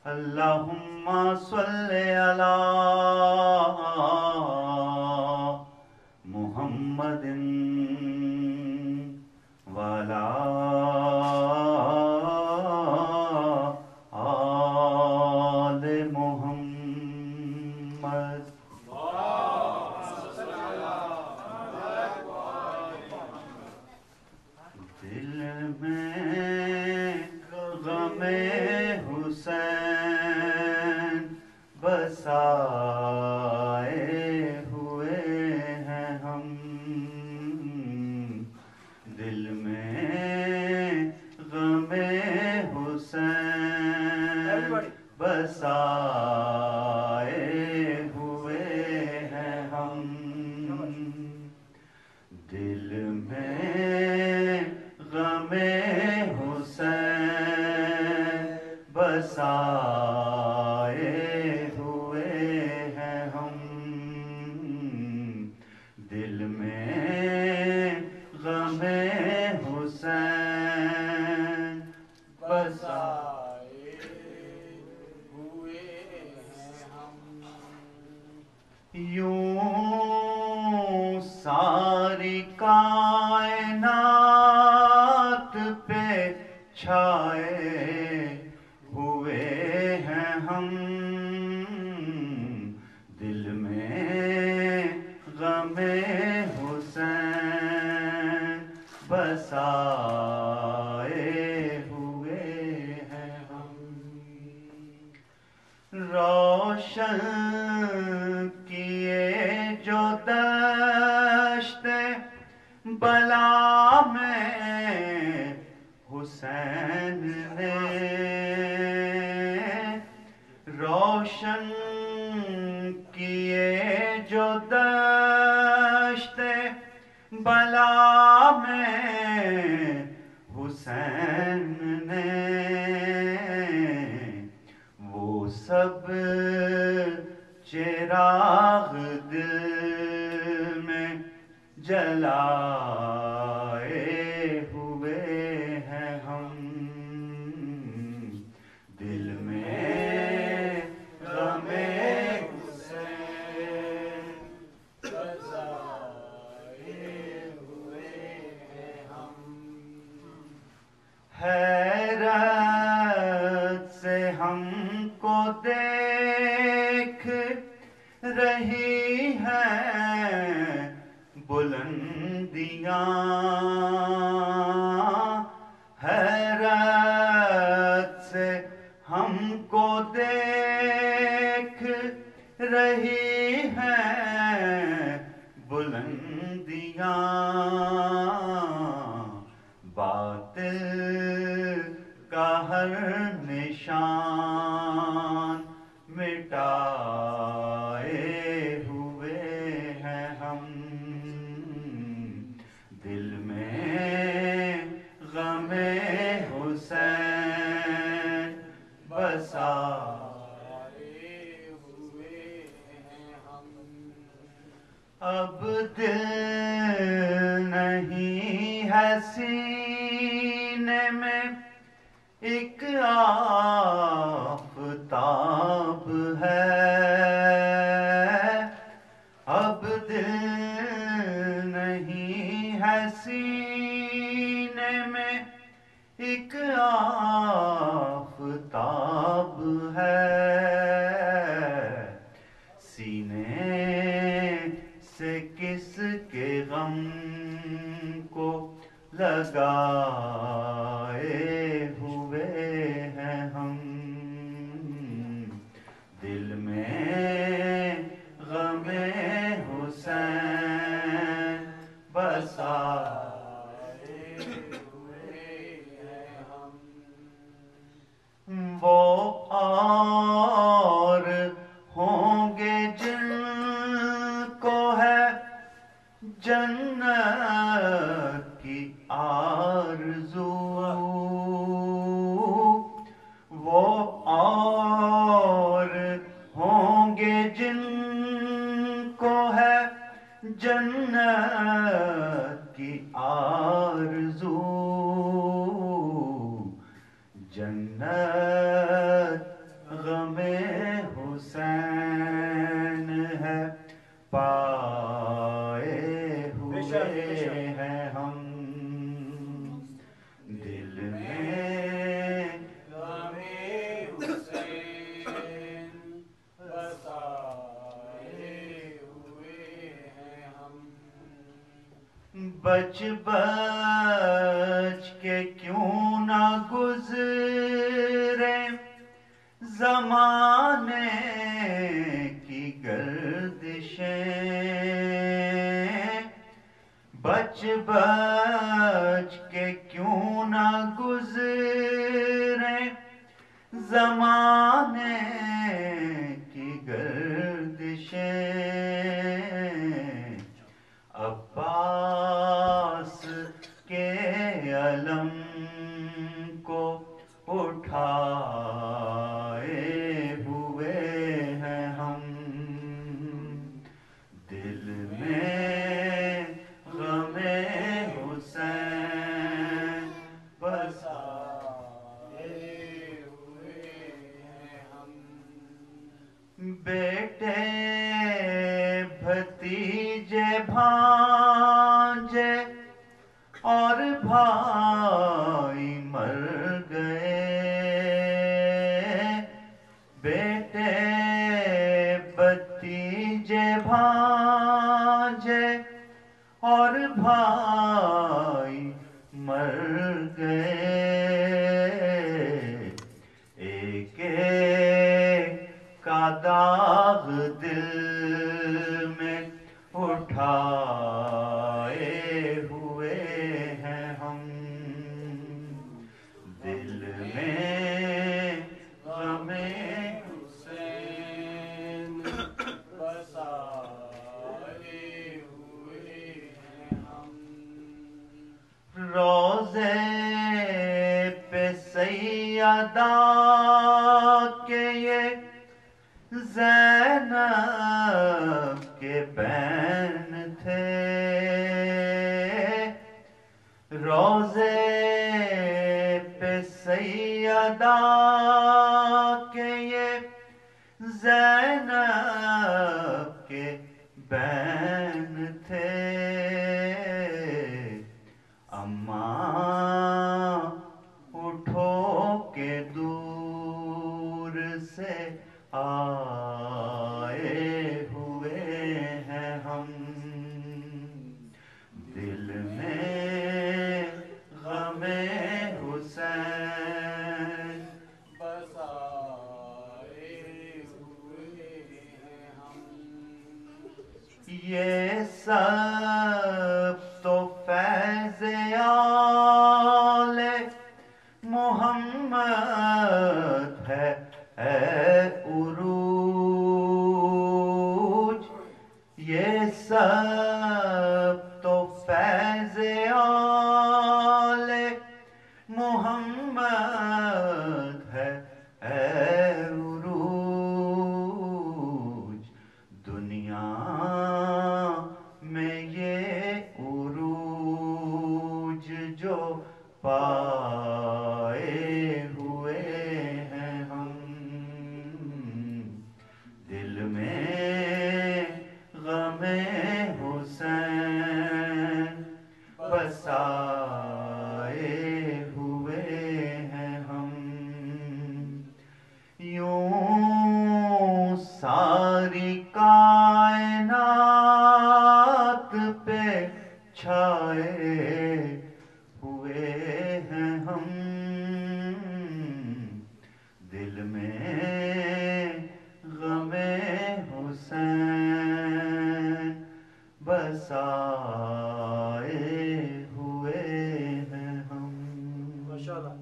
اللہم صلی علی محمد وعلی آل محمد۔ دل میں غم حسین بسائے ہوئے ہیں ہم، دل میں غم حسین بسائے ہوئے ہیں ہم، دل میں غم حسین بسائے ہوئے ہیں ہم، دل میں غم حسین بسائے ہوئے ہیں ہم۔ یوں ساری کائنات پہ چھائے ہوئے ہیں ہم، دل میں غم حسین بسائے ہوئے ہیں ہم۔ روشن کیے جو دشت بلا میں حسین نے، روشن کیے جو دشت بلا میں حسین نے، وہ سب چراغ دل میں جلائے ہوئے ہیں ہم، دل میں غم حسین بسائے ہوئے ہیں ہم۔ حیرت سے ہم کو دیکھ رہی ہیں بلندیاں، حیرت سے ہم کو دیکھ رہی ہیں بلندیاں، باطل کا ہر نشان مٹائے ہوئے ہیں ہم، دل میں غم حسین بسائے ہوئے ہیں ہم۔ اب دل نہیں ہے سینے میں ایک آفتاب ہے، اب دل نہیں ہے سینے میں ایک آفتاب ہے، سینے سے کس کے غم کو لگائے ہوئے ہیں ہم، دل میں غم حسین بسائے ہوئے ہیں ہم۔ وہ اور ہوں گے جن کو ہے جنت کی آرزو، وہ اور ہوں گے جن کو ہے جنت کی آرزو، جنت بچ بچ کے کیوں نہ گزرے زمانے کی گردشیں، بچ بچ کے کیوں نہ گزرے زمانے کی گردشیں، عباس کے علم کو اٹھائے ہوئے ہیں ہم، دل میں غم حسین بسائے ہوئے ہیں ہم، بیٹے بھتیجے بھانجے اور بھائی مر گئے، بیٹے بھتیجے بھانجے اور بھائی مر گئے، ایک ایک کا داغ دل میں اٹھائے ہوئے ہیں ہم، دل میں غم حسین بسائے ہوئے ہیں ہم، روضے پہ سیدہ کے یہ زینب کے بین تھے، روضے پہ سیدہ کے یہ زینب کے بین تھے، اماں اٹھو کے دور سے آئے ہوئے ہیں ہم، دل میں غم حسین بسائے ہوئے ہیں ہم، یہ سب تو فیض آل محمد ہے عروج، یہ سب تو فیض آل محمد ہے عروج، دنیا میں یہ عروج جو پائے ہوئے ہیں ہم، دل میں غم حسین بسائے ہوئے ہیں ہم، یوں ساری کائنات پہ چھائے ہوئے ہیں ہم، دل میں غم حسین بسائے ہوئے ہیں ہم، ماشاءاللہ۔